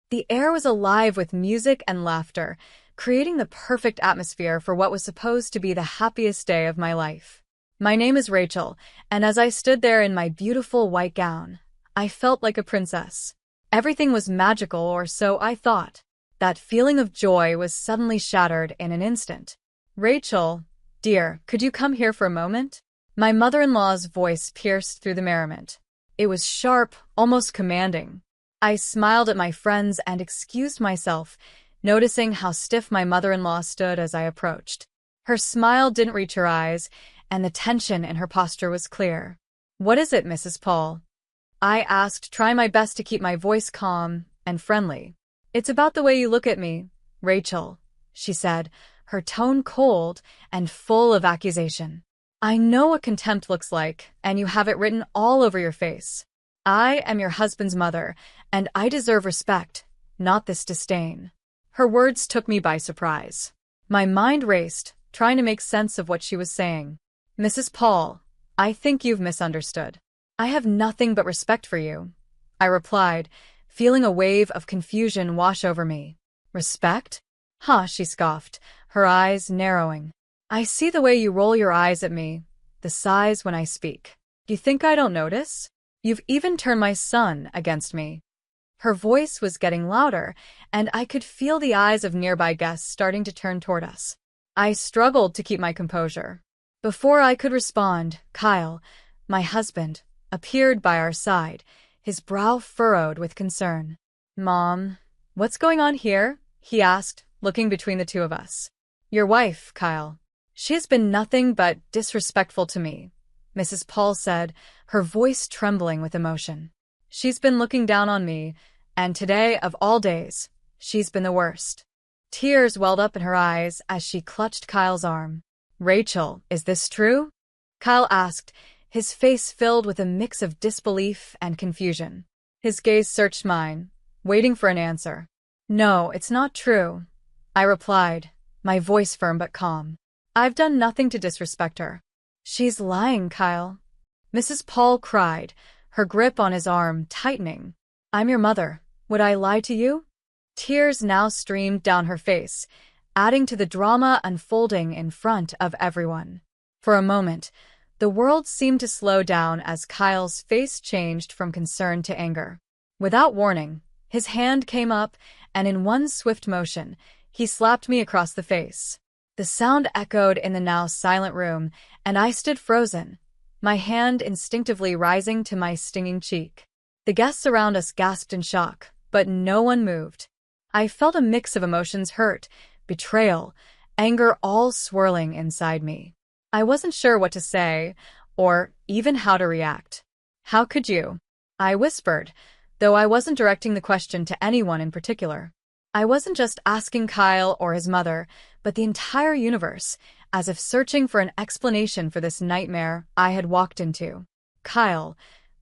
The air was alive with music and laughter, creating the perfect atmosphere for what was supposed to be the happiest day of my life. My name is Rachel, and as I stood there in my beautiful white gown, I felt like a princess. Everything was magical, or so I thought. That feeling of joy was suddenly shattered in an instant. Rachel, dear, could you come here for a moment? My mother-in-law's voice pierced through the merriment. It was sharp, almost commanding. I smiled at my friends and excused myself, noticing how stiff my mother-in-law stood as I approached. Her smile didn't reach her eyes, and the tension in her posture was clear. "What is it, Mrs. Paul?" I asked, trying my best to keep my voice calm and friendly. "It's about the way you look at me, Rachel," she said, her tone cold and full of accusation. "I know what contempt looks like, and you have it written all over your face. I am your husband's mother, and I deserve respect, not this disdain." Her words took me by surprise. My mind raced, trying to make sense of what she was saying. "Mrs. Paul, I think you've misunderstood. I have nothing but respect for you," I replied, feeling a wave of confusion wash over me. "Respect? Huh," she scoffed, her eyes narrowing. "I see the way you roll your eyes at me, the sighs when I speak. You think I don't notice? You've even turned my son against me." Her voice was getting louder, and I could feel the eyes of nearby guests starting to turn toward us. I struggled to keep my composure. Before I could respond, Kyle, my husband, appeared by our side, his brow furrowed with concern. "Mom, what's going on here?" he asked, looking between the two of us. "Your wife, Kyle. She has been nothing but disrespectful to me," Mrs. Paul said, her voice trembling with emotion. "She's been looking down on me, and today, of all days, she's been the worst." Tears welled up in her eyes as she clutched Kyle's arm. "Rachel, is this true?" Kyle asked, his face filled with a mix of disbelief and confusion. His gaze searched mine, waiting for an answer. "No, it's not true," I replied, my voice firm but calm. "I've done nothing to disrespect her." "She's lying, Kyle," Mrs. Paul cried, her grip on his arm tightening. "I'm your mother. Would I lie to you?" Tears now streamed down her face, adding to the drama unfolding in front of everyone. For a moment, the world seemed to slow down as Kyle's face changed from concern to anger. Without warning, his hand came up, and in one swift motion, he slapped me across the face. The sound echoed in the now silent room, and I stood frozen, my hand instinctively rising to my stinging cheek. The guests around us gasped in shock, but no one moved. I felt a mix of emotions: hurt, betrayal, anger, all swirling inside me. I wasn't sure what to say, or even how to react. "How could you?" I whispered, though I wasn't directing the question to anyone in particular. I wasn't just asking Kyle or his mother, but the entire universe, as if searching for an explanation for this nightmare I had walked into. Kyle,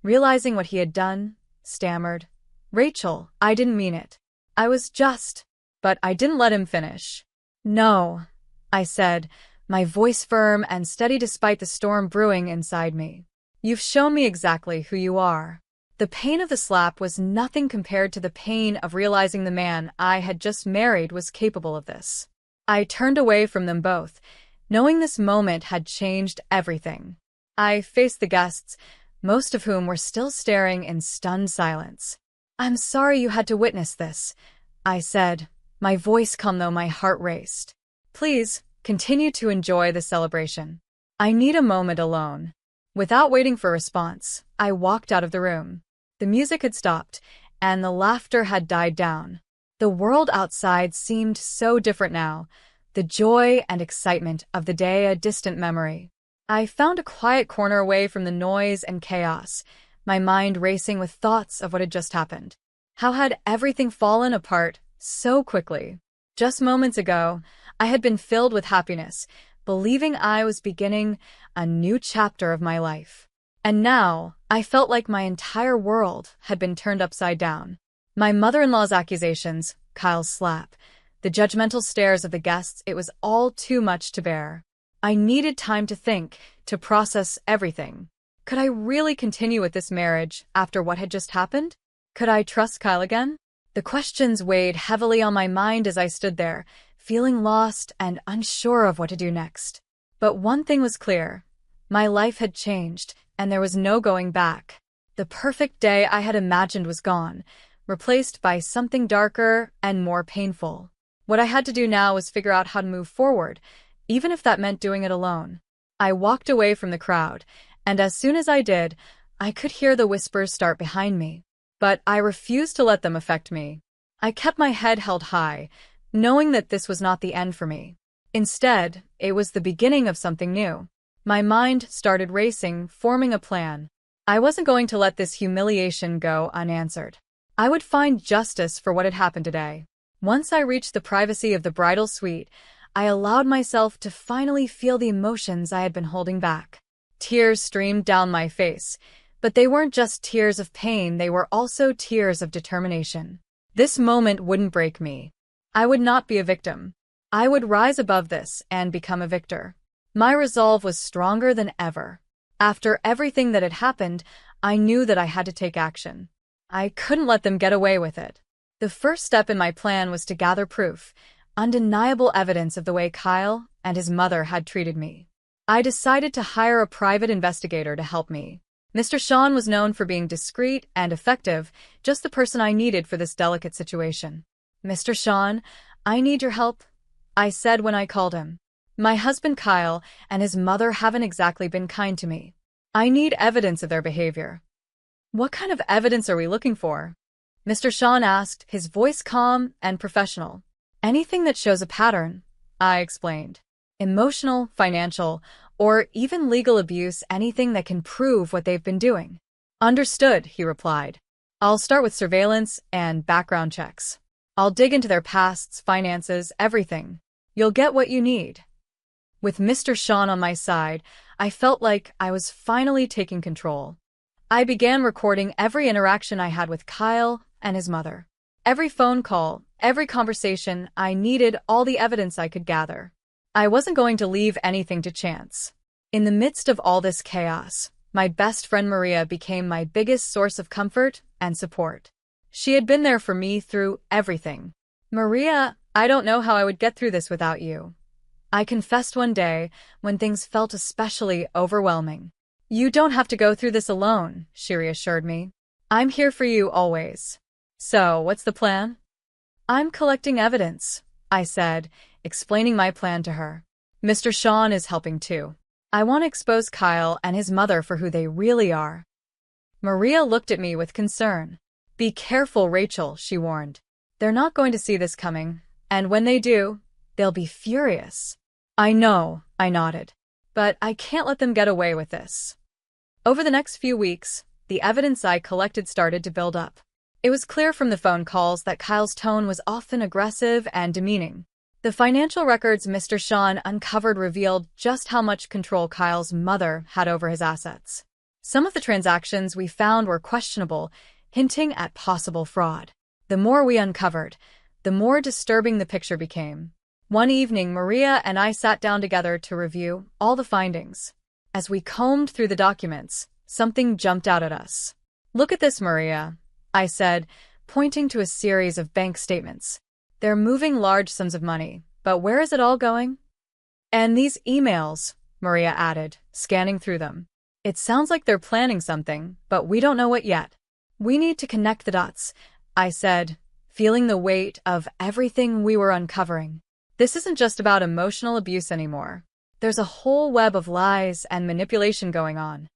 realizing what he had done, stammered, "Rachel, I didn't mean it. I was just..." But I didn't let him finish. "No," I said, my voice firm and steady despite the storm brewing inside me. "You've shown me exactly who you are." The pain of the slap was nothing compared to the pain of realizing the man I had just married was capable of this. I turned away from them both, knowing this moment had changed everything. I faced the guests, most of whom were still staring in stunned silence. "I'm sorry you had to witness this," I said, my voice calm though my heart raced. "Please, continue to enjoy the celebration. I need a moment alone." Without waiting for a response, I walked out of the room. The music had stopped, and the laughter had died down. The world outside seemed so different now, the joy and excitement of the day a distant memory. I found a quiet corner away from the noise and chaos, my mind racing with thoughts of what had just happened. How had everything fallen apart so quickly? Just moments ago, I had been filled with happiness, believing I was beginning a new chapter of my life. And now, I felt like my entire world had been turned upside down. My mother-in-law's accusations, Kyle's slap, the judgmental stares of the guests, it was all too much to bear. I needed time to think, to process everything. Could I really continue with this marriage after what had just happened? Could I trust Kyle again? The questions weighed heavily on my mind as I stood there, feeling lost and unsure of what to do next. But one thing was clear. My life had changed, and there was no going back. The perfect day I had imagined was gone, replaced by something darker and more painful. What I had to do now was figure out how to move forward, even if that meant doing it alone. I walked away from the crowd, and as soon as I did, I could hear the whispers start behind me. But I refused to let them affect me. I kept my head held high, knowing that this was not the end for me. Instead, it was the beginning of something new. My mind started racing, forming a plan. I wasn't going to let this humiliation go unanswered. I would find justice for what had happened today. Once I reached the privacy of the bridal suite, I allowed myself to finally feel the emotions I had been holding back. Tears streamed down my face, but they weren't just tears of pain, they were also tears of determination. This moment wouldn't break me. I would not be a victim. I would rise above this and become a victor. My resolve was stronger than ever. After everything that had happened, I knew that I had to take action. I couldn't let them get away with it. The first step in my plan was to gather proof, undeniable evidence of the way Kyle and his mother had treated me. I decided to hire a private investigator to help me. Mr. Sean was known for being discreet and effective, just the person I needed for this delicate situation. "Mr. Sean, I need your help," I said when I called him. "My husband Kyle and his mother haven't exactly been kind to me. I need evidence of their behavior." "What kind of evidence are we looking for?" Mr. Sean asked, his voice calm and professional. "Anything that shows a pattern," I explained. "Emotional, financial, or even legal abuse, anything that can prove what they've been doing." "Understood," he replied. "I'll start with surveillance and background checks. I'll dig into their pasts, finances, everything. You'll get what you need." With Mr. Sean on my side, I felt like I was finally taking control. I began recording every interaction I had with Kyle and his mother. Every phone call, every conversation, I needed all the evidence I could gather. I wasn't going to leave anything to chance. In the midst of all this chaos, my best friend Maria became my biggest source of comfort and support. She had been there for me through everything. "Maria, I don't know how I would get through this without you," I confessed one day when things felt especially overwhelming. "You don't have to go through this alone," she reassured me. "I'm here for you always." "So, what's the plan?" "I'm collecting evidence," I said, explaining my plan to her. "Mr. Sean is helping too. I want to expose Kyle and his mother for who they really are." Maria looked at me with concern. "Be careful, Rachel," she warned. "They're not going to see this coming, and when they do, they'll be furious." "I know," I nodded. "But I can't let them get away with this." Over the next few weeks, the evidence I collected started to build up. It was clear from the phone calls that Kyle's tone was often aggressive and demeaning. The financial records Mr. Sean uncovered revealed just how much control Kyle's mother had over his assets. Some of the transactions we found were questionable, hinting at possible fraud. The more we uncovered, the more disturbing the picture became. One evening, Maria and I sat down together to review all the findings. As we combed through the documents, something jumped out at us. "Look at this, Maria," I said, pointing to a series of bank statements. "They're moving large sums of money, but where is it all going?" "And these emails," Maria added, scanning through them. "It sounds like they're planning something, but we don't know what yet." "We need to connect the dots," I said, feeling the weight of everything we were uncovering. "This isn't just about emotional abuse anymore. There's a whole web of lies and manipulation going on."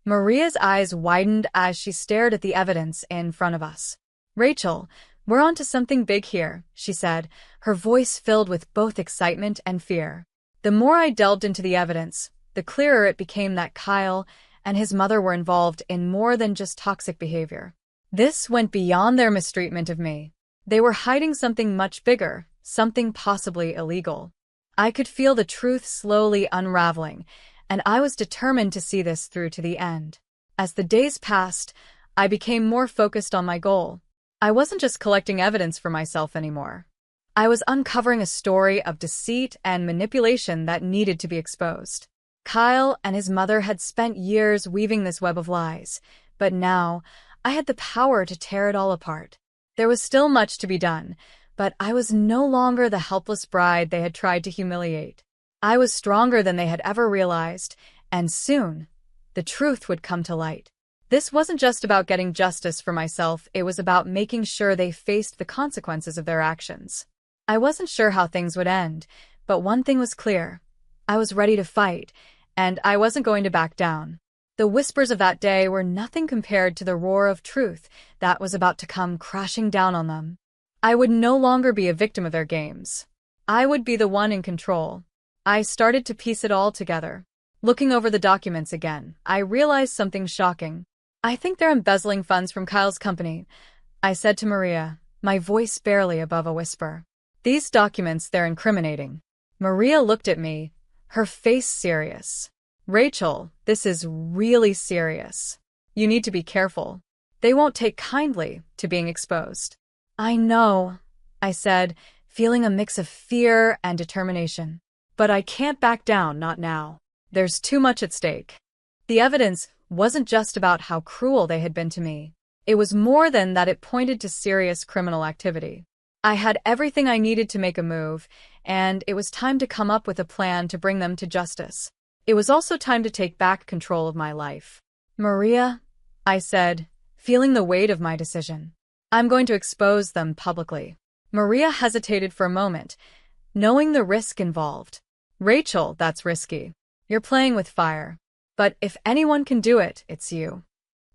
Maria's eyes widened as she stared at the evidence in front of us. "Rachel, we're onto something big here," she said, her voice filled with both excitement and fear. The more I delved into the evidence, the clearer it became that Kyle and his mother were involved in more than just toxic behavior. This went beyond their mistreatment of me. They were hiding something much bigger, something possibly illegal. I could feel the truth slowly unraveling, and I was determined to see this through to the end. As the days passed, I became more focused on my goal. I wasn't just collecting evidence for myself anymore. I was uncovering a story of deceit and manipulation that needed to be exposed. Kyle and his mother had spent years weaving this web of lies, but now I had the power to tear it all apart. There was still much to be done, but I was no longer the helpless bride they had tried to humiliate. I was stronger than they had ever realized, and soon, the truth would come to light. This wasn't just about getting justice for myself, it was about making sure they faced the consequences of their actions. I wasn't sure how things would end, but one thing was clear. I was ready to fight, and I wasn't going to back down. The whispers of that day were nothing compared to the roar of truth that was about to come crashing down on them. I would no longer be a victim of their games. I would be the one in control. I started to piece it all together. Looking over the documents again, I realized something shocking. "I think they're embezzling funds from Kyle's company," I said to Maria, my voice barely above a whisper. "These documents, they're incriminating." Maria looked at me, her face serious. "Rachel, this is really serious. You need to be careful. They won't take kindly to being exposed." "I know," I said, feeling a mix of fear and determination. "But I can't back down, not now. There's too much at stake." The evidence wasn't just about how cruel they had been to me. It was more than that, it pointed to serious criminal activity. I had everything I needed to make a move, and it was time to come up with a plan to bring them to justice. It was also time to take back control of my life. "Maria," I said, feeling the weight of my decision, "I'm going to expose them publicly." Maria hesitated for a moment, knowing the risk involved. "Rachel, that's risky. You're playing with fire. But if anyone can do it, it's you."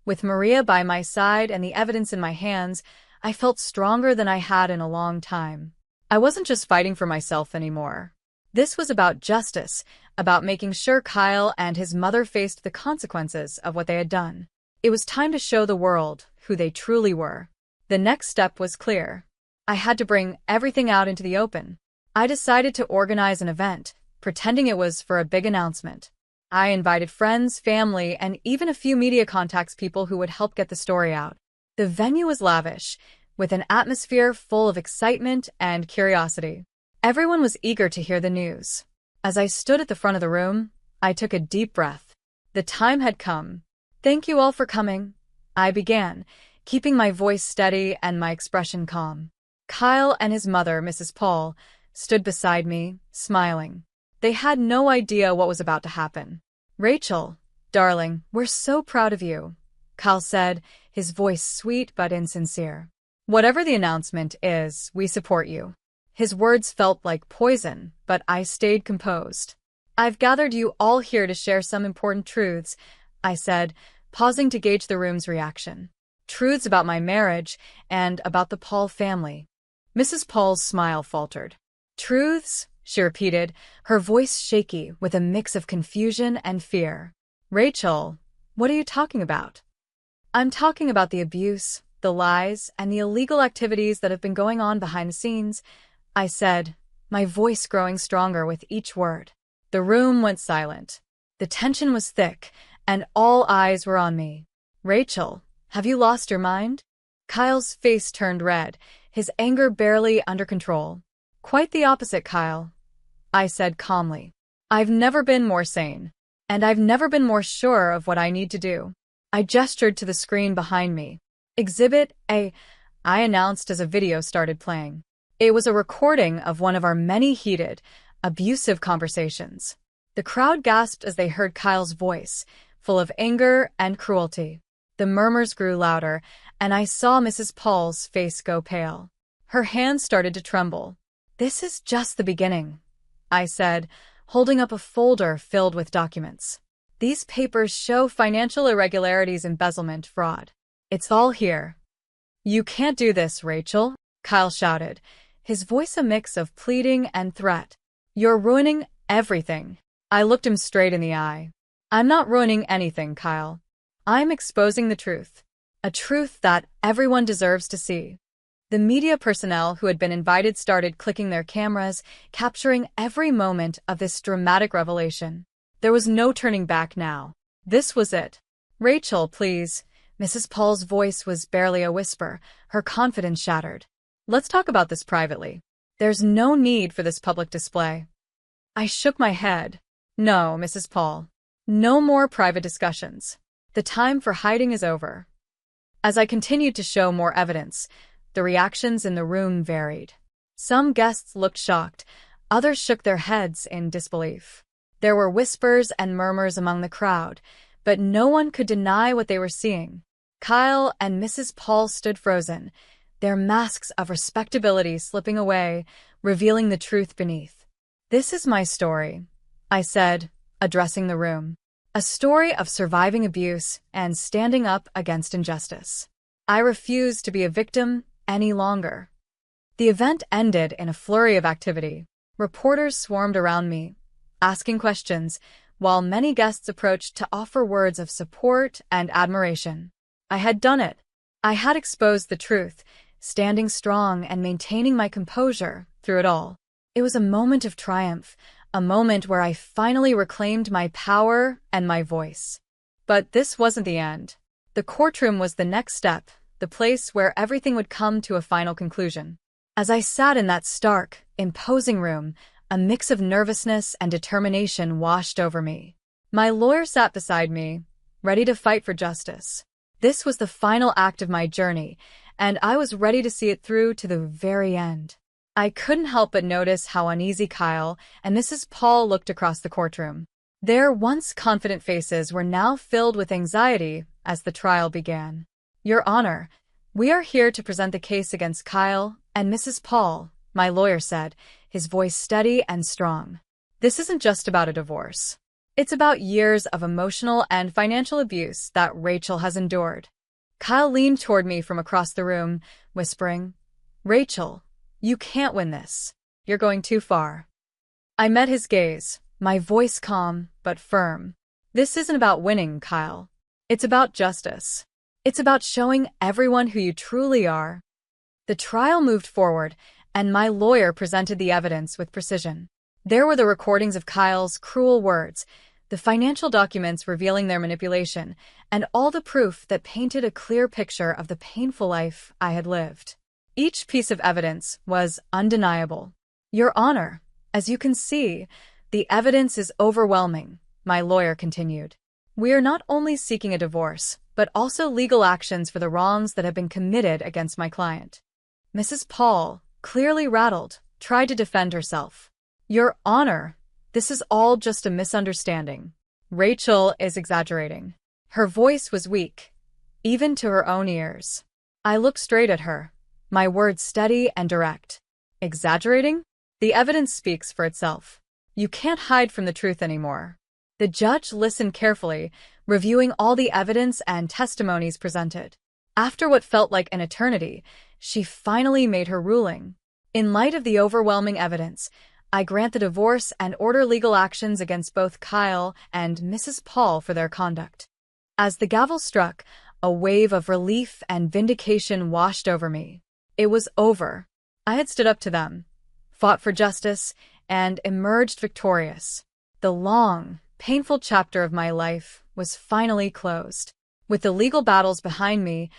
With Maria by my side and the evidence in my hands, I felt stronger than I had in a long time. I wasn't just fighting for myself anymore. This was about justice, about making sure Kyle and his mother faced the consequences of what they had done. It was time to show the world who they truly were. The next step was clear. I had to bring everything out into the open. I decided to organize an event, pretending it was for a big announcement. I invited friends, family, and even a few media contacts, people who would help get the story out. The venue was lavish, with an atmosphere full of excitement and curiosity. Everyone was eager to hear the news. As I stood at the front of the room, I took a deep breath. The time had come. "Thank you all for coming," I began, keeping my voice steady and my expression calm. Kyle and his mother, Mrs. Paul, stood beside me, smiling. They had no idea what was about to happen. "Rachel, darling, we're so proud of you," Kyle said, his voice sweet but insincere. "Whatever the announcement is, we support you." His words felt like poison, but I stayed composed. "I've gathered you all here to share some important truths," I said, pausing to gauge the room's reaction. "Truths about my marriage and about the Paul family." Mrs. Paul's smile faltered. "Truths?" she repeated, her voice shaky with a mix of confusion and fear. "Rachel, what are you talking about?" "I'm talking about the abuse, the lies, and the illegal activities that have been going on behind the scenes," I said, my voice growing stronger with each word. The room went silent. The tension was thick, and all eyes were on me. "Rachel, have you lost your mind?" Kyle's face turned red, his anger barely under control. "Quite the opposite, Kyle," I said calmly. "I've never been more sane, and I've never been more sure of what I need to do." I gestured to the screen behind me. "Exhibit A," I announced as a video started playing. It was a recording of one of our many heated, abusive conversations. The crowd gasped as they heard Kyle's voice, full of anger and cruelty. The murmurs grew louder, and I saw Mrs. Paul's face go pale. Her hands started to tremble. "This is just the beginning," I said, holding up a folder filled with documents. "These papers show financial irregularities, embezzlement, fraud. It's all here." "You can't do this, Rachel," Kyle shouted, his voice a mix of pleading and threat. "You're ruining everything." I looked him straight in the eye. "I'm not ruining anything, Kyle. I'm exposing the truth. A truth that everyone deserves to see." The media personnel who had been invited started clicking their cameras, capturing every moment of this dramatic revelation. There was no turning back now. This was it. "Rachel, please." Mrs. Paul's voice was barely a whisper, her confidence shattered. "Let's talk about this privately. There's no need for this public display." I shook my head. "No, Mrs. Paul. No more private discussions. The time for hiding is over." As I continued to show more evidence, the reactions in the room varied. Some guests looked shocked, others shook their heads in disbelief. There were whispers and murmurs among the crowd, but no one could deny what they were seeing. Kyle and Mrs. Paul stood frozen, their masks of respectability slipping away, revealing the truth beneath. "This is my story," I said, addressing the room. "A story of surviving abuse and standing up against injustice. I refuse to be a victim any longer." The event ended in a flurry of activity. Reporters swarmed around me, asking questions, while many guests approached to offer words of support and admiration. I had done it. I had exposed the truth, standing strong and maintaining my composure through it all. It was a moment of triumph, a moment where I finally reclaimed my power and my voice. But this wasn't the end. The courtroom was the next step, the place where everything would come to a final conclusion. As I sat in that stark, imposing room, a mix of nervousness and determination washed over me. My lawyer sat beside me, ready to fight for justice. This was the final act of my journey, and I was ready to see it through to the very end. I couldn't help but notice how uneasy Kyle and Mrs. Paul looked across the courtroom. Their once confident faces were now filled with anxiety as the trial began. "Your Honor, we are here to present the case against Kyle and Mrs. Paul," my lawyer said, his voice steady and strong. "This isn't just about a divorce. It's about years of emotional and financial abuse that Rachel has endured." Kyle leaned toward me from across the room, whispering, "Rachel, you can't win this. You're going too far." I met his gaze, my voice calm but firm. "This isn't about winning, Kyle. It's about justice. It's about showing everyone who you truly are." The trial moved forward, and my lawyer presented the evidence with precision. There were the recordings of Kyle's cruel words, the financial documents revealing their manipulation, and all the proof that painted a clear picture of the painful life I had lived. Each piece of evidence was undeniable. "Your Honor, as you can see, the evidence is overwhelming," my lawyer continued. "We are not only seeking a divorce, but also legal actions for the wrongs that have been committed against my client." Mrs. Paul, clearly rattled, tried to defend herself. "Your Honor, this is all just a misunderstanding. Rachel is exaggerating." Her voice was weak, even to her own ears. I looked straight at her, my words steady and direct. "Exaggerating? The evidence speaks for itself. You can't hide from the truth anymore." The judge listened carefully, reviewing all the evidence and testimonies presented. After what felt like an eternity, she finally made her ruling. "In light of the overwhelming evidence, I grant the divorce and order legal actions against both Kyle and Mrs. Paul for their conduct." As the gavel struck, a wave of relief and vindication washed over me. It was over. I had stood up to them, fought for justice, and emerged victorious. The long, painful chapter of my life was finally closed. With the legal battles behind me,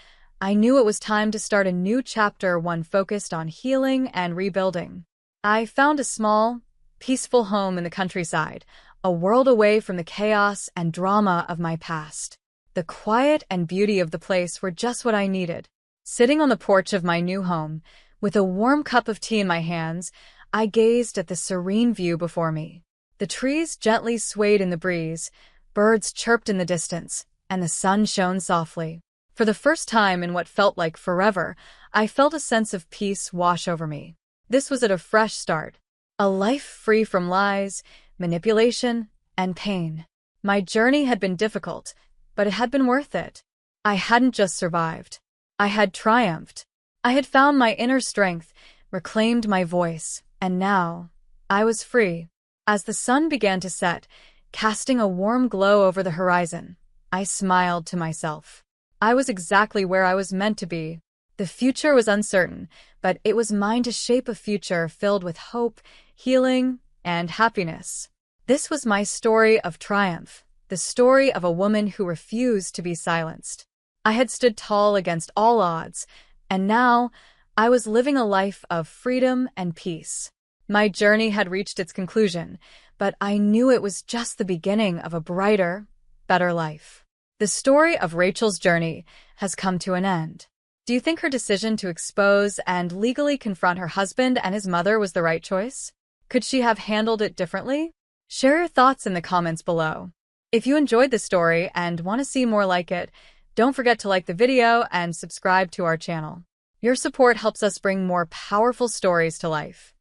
I knew it was time to start a new chapter, one focused on healing and rebuilding. I found a small, peaceful home in the countryside, a world away from the chaos and drama of my past. The quiet and beauty of the place were just what I needed. Sitting on the porch of my new home, with a warm cup of tea in my hands, I gazed at the serene view before me. The trees gently swayed in the breeze, birds chirped in the distance, and the sun shone softly. For the first time in what felt like forever, I felt a sense of peace wash over me. This was at a fresh start, a life free from lies, manipulation, and pain. My journey had been difficult, but it had been worth it. I hadn't just survived. I had triumphed. I had found my inner strength, reclaimed my voice, and now I was free. As the sun began to set, casting a warm glow over the horizon, I smiled to myself. I was exactly where I was meant to be. The future was uncertain, but it was mine to shape a future filled with hope, healing, and happiness. This was my story of triumph, the story of a woman who refused to be silenced. I had stood tall against all odds, and now I was living a life of freedom and peace. My journey had reached its conclusion, but I knew it was just the beginning of a brighter, better life. The story of Rachel's journey has come to an end. Do you think her decision to expose and legally confront her husband and his mother was the right choice? Could she have handled it differently? Share your thoughts in the comments below. If you enjoyed this story and want to see more like it, don't forget to like the video and subscribe to our channel. Your support helps us bring more powerful stories to life.